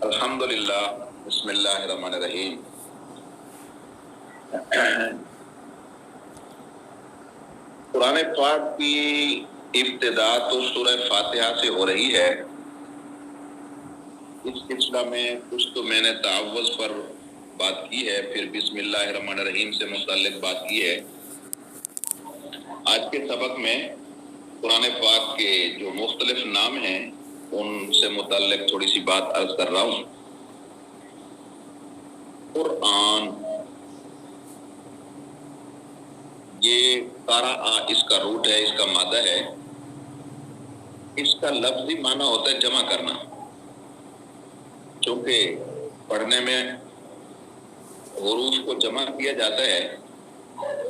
الحمدللہ بسم اللہ الرحمن الرحیم۔ قرآن پاک کی ابتدا تو سورہ فاتحہ سے ہو رہی ہے۔ اس سلسلہ میں کچھ تو میں نے تعوذ پر بات کی ہے، پھر بسم اللہ الرحمن الرحیم سے متعلق بات کی ہے۔ آج کے سبق میں قرآن پاک کے جو مختلف نام ہیں ان سے متعلق تھوڑی سی بات عرض کر رہا ہوں۔ قرآن، یہ قرأ اس کا روٹ ہے، اس کا مادہ ہے۔ اس کا لفظی معنی ہوتا ہے جمع کرنا، چونکہ پڑھنے میں حروف کو جمع کیا جاتا ہے،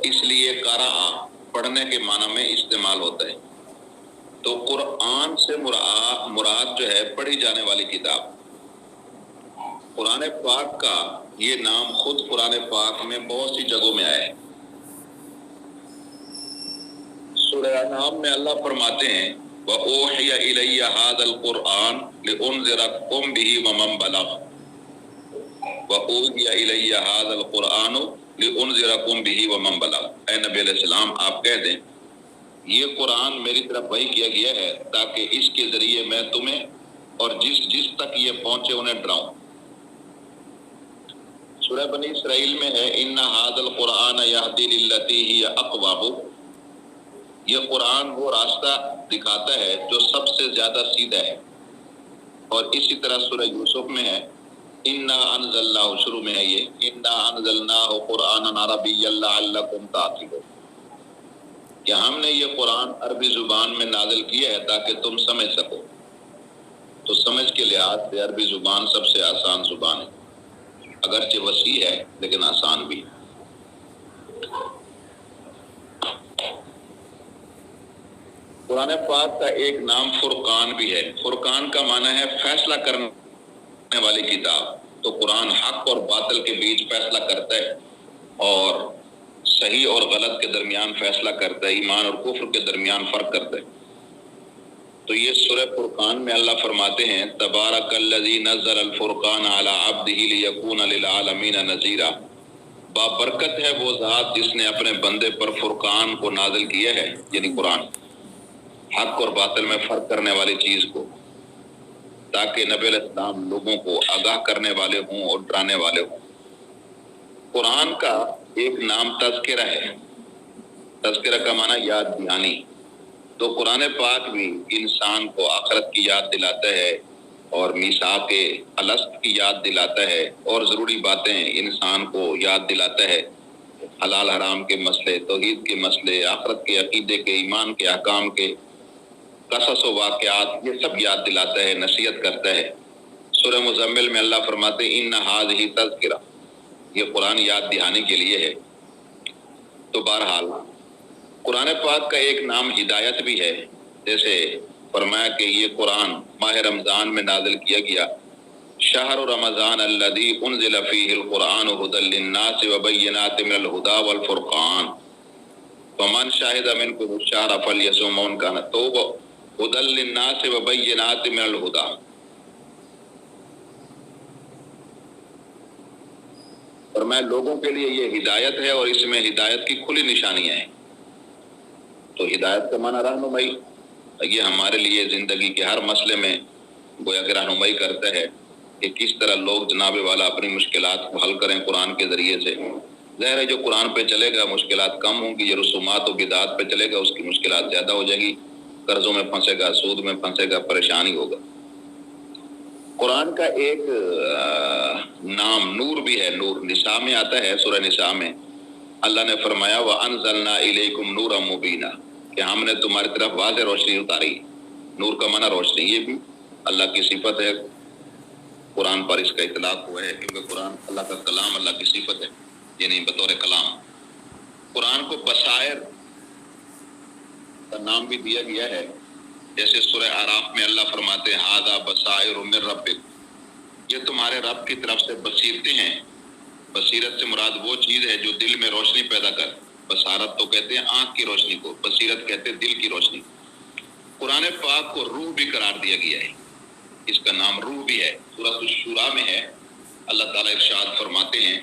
اس لیے قرأ پڑھنے کے معنی میں استعمال ہوتا ہے۔ تو قرآن سے مراد جو ہے پڑھی جانے والی کتاب۔ قرآن پاک کا یہ نام خود قرآن پاک میں بہت سی جگہوں میں آیا ہے۔ سورہ انعام میں اللہ فرماتے ہیں وَأُوحِيَ إِلَيَّ هَذَا الْقُرْآنُ لِأُنذِرَكُمْ بِهِ وَمَنْ بَلَغَ وَأُوحِيَ إِلَيَّ هَذَا الْقُرْآنُ لِأُنذِرَكُمْ بِهِ وَمَنْ بَلَغَ۔ اے نبی علیہ السلام آپ کہہ دیں یہ قرآن میری طرف وحی کیا گیا ہے تاکہ اس کے ذریعے میں تمہیں اور جس تک یہ پہنچے انہیں ڈراؤں۔ سورہ بنی اسرائیل میں ہے إِنَّ هَذَا الْقُرْآنَ يَهْدِي لِلَّتِي هِيَ أَقْوَمُ، یہ قرآن وہ راستہ دکھاتا ہے جو سب سے زیادہ سیدھا ہے۔ اور اسی طرح سورہ یوسف میں ہے إِنَّا أَنزَلْنَاهُ، شروع میں ہے یہ إِنَّا أَنزَلْنَاهُ قُرْآنًا عَرَبِيًّا لَعَلَّكُمْ تَعْقِلُونَ، کہ ہم نے یہ قرآن عربی زبان میں نازل کیا ہے تاکہ تم سمجھ سکو۔ تو سمجھ کے لحاظ سے عربی زبان سب سے آسان زبان ہے، اگرچہ وسیع ہے لیکن آسان بھی۔ قرآن پاک کا ایک نام فرقان بھی ہے۔ فرقان کا معنی ہے فیصلہ کرنے والی کتاب۔ تو قرآن حق اور باطل کے بیچ فیصلہ کرتا ہے اور صحیح اور غلط کے درمیان فیصلہ کرتا ہے، ایمان اور کفر کے درمیان فرق کرتا ہے۔ تو یہ سورہ فرقان میں اللہ فرماتے ہیں تبارک الذی نزل الفرقان علی عبدہ لیکون للعالمین نذیرا، بابرکت ہے وہ ذات جس نے اپنے بندے پر فرقان کو نازل کیا ہے، یعنی قرآن، حق اور باطل میں فرق کرنے والی چیز کو، تاکہ نبی علیہ السلام لوگوں کو آگاہ کرنے والے ہوں اور ڈرانے والے ہوں۔ قرآن کا ایک نام تذکرہ ہے۔ تذکرہ کا معنی یاد دہانی۔ تو قرآن پاک بھی انسان کو آخرت کی یاد دلاتا ہے اور میثاق الست کی یاد دلاتا ہے اور ضروری باتیں انسان کو یاد دلاتا ہے، حلال حرام کے مسئلے، توحید کے مسئلے، آخرت کے عقیدے کے، ایمان کے احکام کے، قصص و واقعات، یہ سب یاد دلاتا ہے، نصیحت کرتا ہے۔ سورہ مزمل میں اللہ فرماتے ہیں ان ھذہ تذکرہ، یہ قرآن یاد دہانی کے لیے ہے۔ تو بہرحال قرآن پاک کا ایک نام ہدایت بھی ہے، جیسے فرمایا کہ یہ قرآن ماہ رمضان میں نازل کیا گیا، شہر رمضان الذی انزل فیہ القرآن ھدی للناس وبینات من الھدی والفرقان فمن شہد منکم الشہر فلیصمہ ان کان ھدی للناس وبینات من الھدی۔ فرمایا لوگوں کے لیے یہ ہدایت ہے اور اس میں ہدایت کی کھلی نشانیاں ہیں۔ تو ہدایت کا معنی رہنمائی، یہ ہمارے لیے زندگی کے ہر مسئلے میں گویا کہ رہنمائی کرتا ہے کہ کس طرح لوگ جناب والا اپنی مشکلات کو حل کریں قرآن کے ذریعے سے۔ ظاہر ہے جو قرآن پہ چلے گا مشکلات کم ہوں گی، جو رسومات و بدعات پہ چلے گا اس کی مشکلات زیادہ ہو جائیں گی، قرضوں میں پھنسے گا، سود میں پھنسے گا، پریشانی ہوگا۔ قرآن کا ایک نام نور بھی ہے، نور نساء میں آتا ہے، سورہ نساء میں اللہ نے فرمایا وَأَنزَلْنَا إِلَيْكُمْ نُورًا مُبِينًا، کہ ہم نے تمہاری طرف واضح روشنی اتاری۔ نور کا معنی روشنی، یہ بھی اللہ کی صفت ہے، قرآن پر اس کا اطلاق ہوا ہے کیونکہ قرآن اللہ کا کلام، اللہ کی صفت ہے، یعنی بطور کلام۔ قرآن کو بصائر کا نام بھی دیا گیا ہے، جیسے سورہ اعراف میں اللہ فرماتے ہیں ھذا بصائر من ربک، یہ تمہارے رب کی طرف سے بصیرتیں ہیں۔ بصیرت سے مراد وہ چیز ہے جو دل میں روشنی پیدا کر، بصارت تو کہتے ہیں آنکھ کی روشنی کو، بصیرت کہتے ہیں دل کی روشنی۔ قرآن پاک کو روح بھی قرار دیا گیا ہے۔ اس کا نام روح بھی ہے. سورۃ الشورى میں ہے. اللہ تعالیٰ ارشاد فرماتے ہیں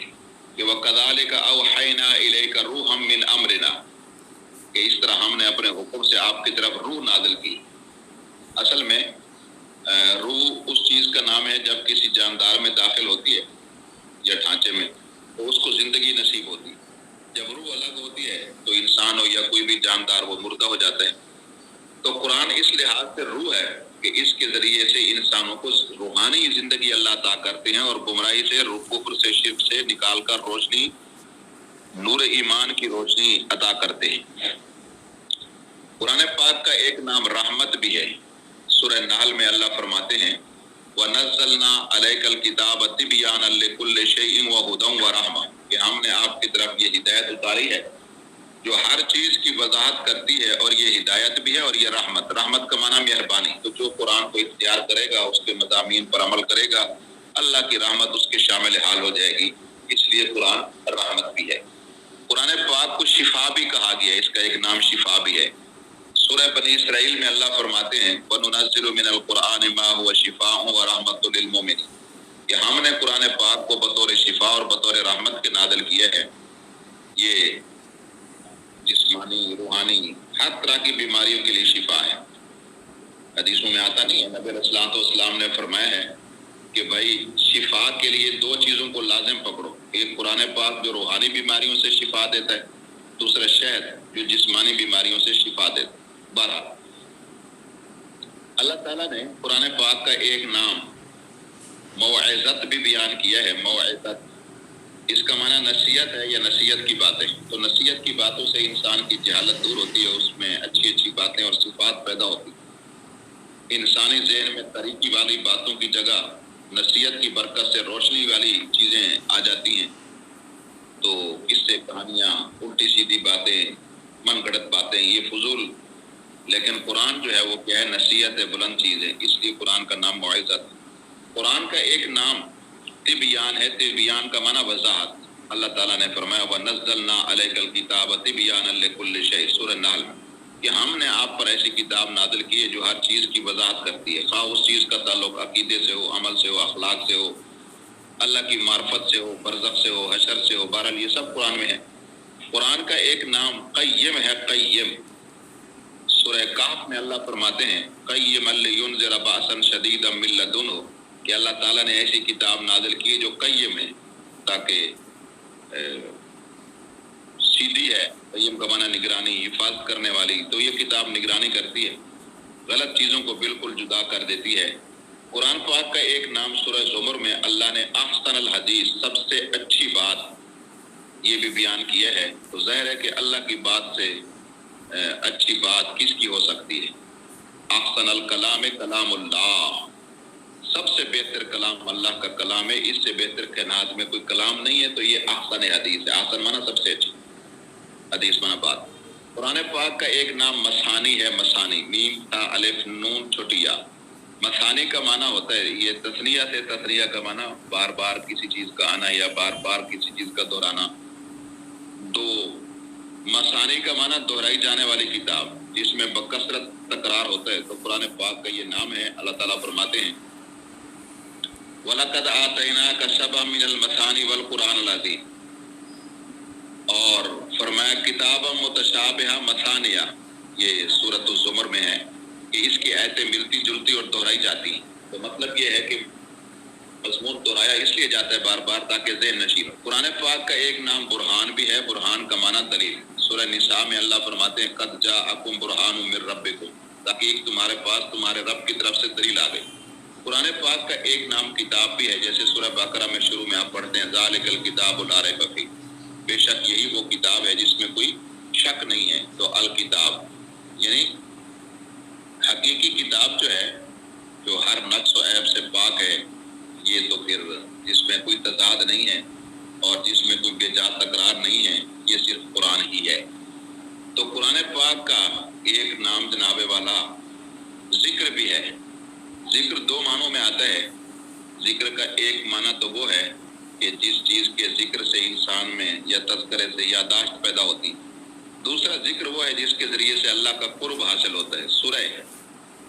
کہ وَكَذَلِكَ أَوْحَيْنَا إِلَيْكَ رُوحًا مِّنْ أَمْرِنَا، کہ اس طرح ہم نے اپنے حکم سے آپ کی طرف روح نازل کی. اصل میں روح اس چیز کا نام ہے جب کسی جاندار میں داخل ہوتی ہے یا ڈھانچے میں تو اس کو زندگی نصیب ہوتی ہے. جب روح الگ ہوتی ہے تو انسان ہو یا کوئی بھی جاندار وہ مردہ ہو جاتا ہے. تو قرآن اس لحاظ سے روح ہے کہ اس کے ذریعے سے انسانوں کو روحانی زندگی اللہ عطا کرتے ہیں اور گمراہی سے، کفر سے، شرک سے نکال کر روشنی، نور ایمان کی روشنی عطا کرتے ہیں. قرآن پاک کا ایک نام رحمت بھی ہے. سورہ نحل میں اللہ فرماتے ہیں وَنَزَّلْنَا عَلَيْكَ الْكِتَابَ تِبْيَانًا لِكُلِّ شَيْءٍ وَهُدًى وَرَحْمَةً، کہ ہم نے آپ کی طرف یہ ہدایت اتاری ہے جو ہر چیز کی وضاحت کرتی ہے، اور یہ ہدایت بھی ہے اور یہ رحمت. رحمت کا معنی مہربانی. تو جو قرآن کو اختیار کرے گا، اس کے مضامین پر عمل کرے گا، اللہ کی رحمت اس کے شامل حال ہو جائے گی. اس لیے قرآن رحمت بھی ہے. قرآن پاک کو شفا بھی کہا گیا ہے، اس کا ایک نام شفا بھی ہے. سورہ بنی اسرائیل میں اللہ فرماتے ہیں وَنُنَزِّلُ مِنَ الْقُرْآنِ مَا هُوَ شِفَاءٌ وَرَحْمَةٌ لِلْمُؤْمِنِينَ، کہ ہم نے قرآن پاک کو بطور شفا اور بطور رحمت کے نازل کیا ہے. یہ جسمانی، روحانی، ہر طرح کی بیماریوں کے لیے شفا ہے. حدیثوں میں آتا نہیں ہے، نبی علیہ الصلوۃ والسلام نے فرمایا ہے کہ بھائی شفا کے لیے دو چیزوں کو لازم پکڑو. ایک قرآن پاک جو روحانی بیماریوں سے شفا دیتا ہے، دوسرا شہد جو جسمانی بیماریوں سے شفا دیتا ہے. بہرحال اللہ تعالیٰ نے قرآن پاک کا ایک نام موعظت بھی بیان کیا ہے. موعظت، اس کا معنی نصیحت ہے یا نصیحت کی باتیں. تو نصیحت کی باتوں سے انسان کی جہالت دور ہوتی ہے، اس میں اچھی اچھی باتیں اور صفات پیدا ہوتی ہیں. انسانی ذہن میں طریقی والی باتوں کی جگہ نصیحت کی برکت سے روشنی والی چیزیں آ جاتی ہیں. تو اس سے کہانیاں، الٹی سیدھی باتیں، من گھڑت باتیں، یہ فضول. لیکن قرآن جو ہے وہ کیا ہے؟ نصیحت ہے، بلند چیز ہے. اس لیے قرآن کا نام موعظت. قرآن کا ایک نام تبیان ہے. تبیان کا معنی وضاحت. اللہ تعالیٰ نے فرمایا وَنَزَّلْنَا عَلَيْكَ الْكِتَابَ تِبْيَانًا لِكُلِّ شَيْءٍ، سورہ نحل میں، کہ ہم نے آپ پر ایسی کتاب نازل کی ہے جو ہر چیز کی وضاحت کرتی ہے، خواہ اس چیز کا تعلق عقیدے سے ہو، عمل سے ہو، اخلاق سے ہو، اللہ کی معرفت سے ہو، برزخ سے ہو، حشر سے ہو. بہرحال یہ سب قرآن میں ہے. قرآن کا ایک نام قیم ہے. قیم، سورہ کہف میں اللہ فرماتے ہیں قیما لینذر باسا شدیدا من لدنہ، کہ اللہ تعالیٰ نے ایسی کتاب نازل کی جو قیم ہے، تاکہ سیدھی ہے. قیم کا معنی نگرانی، حفاظت کرنے والی. تو یہ کتاب نگرانی کرتی ہے، غلط چیزوں کو بالکل جدا کر دیتی ہے. قرآن پاک کا ایک نام سورہ زمر میں اللہ نے احسن الحدیث، سب سے اچھی بات، یہ بھی بیان کیا ہے. تو ظاہر ہے کہ اللہ کی بات سے اچھی بات کس کی ہو سکتی ہے؟ احسن الکلام کلام اللہ، سب سے بہتر کلام اللہ کا کلام ہے. اس سے بہتر کائنات میں کوئی کلام نہیں ہے. تو یہ احسن حدیث ہے. احسن مانا سب سے اچھی، حدیث مانا بات. قرآن پاک کا ایک نام مثانی ہے. مثانی، میم تا الف نون چھوٹی یا. مثانی کا معنی ہوتا ہے، یہ تثنیہ سے، تثنیہ کا معنی بار بار کسی چیز کا آنا یا بار بار کسی چیز کا دہرانا. دو، مثانی کا معنی دہرائی جانے والی کتاب جس میں بکثرت تکرار ہوتا ہے. تو قرآن پاک کا یہ نام ہے. اللہ تعالیٰ فرماتے ہیں وَلَقَدْ آتَيْنَاكَ سَبْعًا مِنَ الْمَثَانِي وَالْقُرْآنِ الْعَظِيمِ، اور فرمایا کتابا متشابہہ مثانیہ، یہ سورۃ الزمر میں ہے کہ اس کی آیتیں ملتی جلتی اور دہرائی جاتی ہیں. تو مطلب یہ ہے کہ مضمون دہرایا اس لیے جاتا ہے بار بار تاکہ ذہن نشین ہو. قرآن پاک کا ایک نام برہان بھی ہے. برہان کا معنی دلیل. سورہ نساء میں اللہ فرماتے ہیں قد جاءکم برہان من ربکم، تاکہ تمہارے پاس تمہارے رب کی طرف سے دلیل آ گئی. قرآن پاک کا ایک نام کتاب بھی ہے، جیسے سورہ بقرہ میں شروع میں آپ پڑھتے ہیں ذالک الکتاب لا ریب فیہ، بے شک یہی وہ کتاب ہے جس میں کوئی شک نہیں ہے. تو الکتاب یعنی حقیقی کتاب جو ہے، جو ہر نقص و عیب سے پاک ہے. یہ تو پھر جس میں کوئی تضاد نہیں ہے اور جس میں کوئی بے جا تکرار نہیں ہے، یہ صرف قرآن ہی ہے. تو قرآن پاک کا ایک نام جناب والا ذکر بھی ہے. ذکر دو معنوں میں آتا ہے. ذکر کا ایک معنی تو وہ ہے کہ جس چیز کے ذکر سے انسان میں یا تذکرے سے یادداشت پیدا ہوتی. دوسرا ذکر وہ ہے جس کے ذریعے سے اللہ کا قرب حاصل ہوتا ہے. سورہ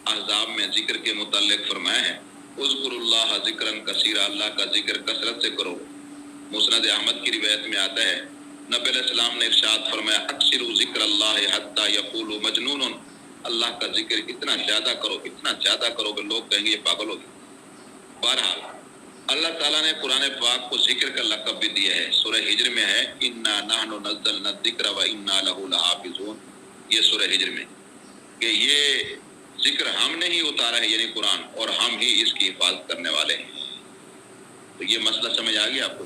احزاب میں ذکر کے متعلق فرمایا ہے اذکرullah ذکرن کثیرا، اللہ کا ذکر کثرت سے کرو۔ مسند احمد کی روایت میں آتا ہے نبی علیہ السلام نے ارشاد فرمایا اکثروا ذکر اللہ حتی یقولوا مجنون، اللہ کا ذکر اتنا زیادہ کرو، اتنا زیادہ کرو کہ لوگ کہیں گے یہ پاگل ہو گیا۔ بہرحال اللہ تعالیٰ نے قرآن پاک کو ذکر کا لقب بھی دیا ہے۔ سورہ ہجر میں ہے انا نحن نزلنا الذکر وانا لہ لحافظون، یہ سورہ ہجر میں کہ یہ ذکر ہم نے ہی اتارا ہے، یعنی قرآن، اور ہم ہی اس کی حفاظت کرنے والے ہیں۔ تو یہ مسئلہ سمجھ آ گیا آپ کو؟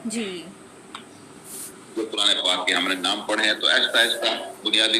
جی، جو قرآن پاک کے ہم نے نام پڑھے ہیں، تو ایسا بنیادی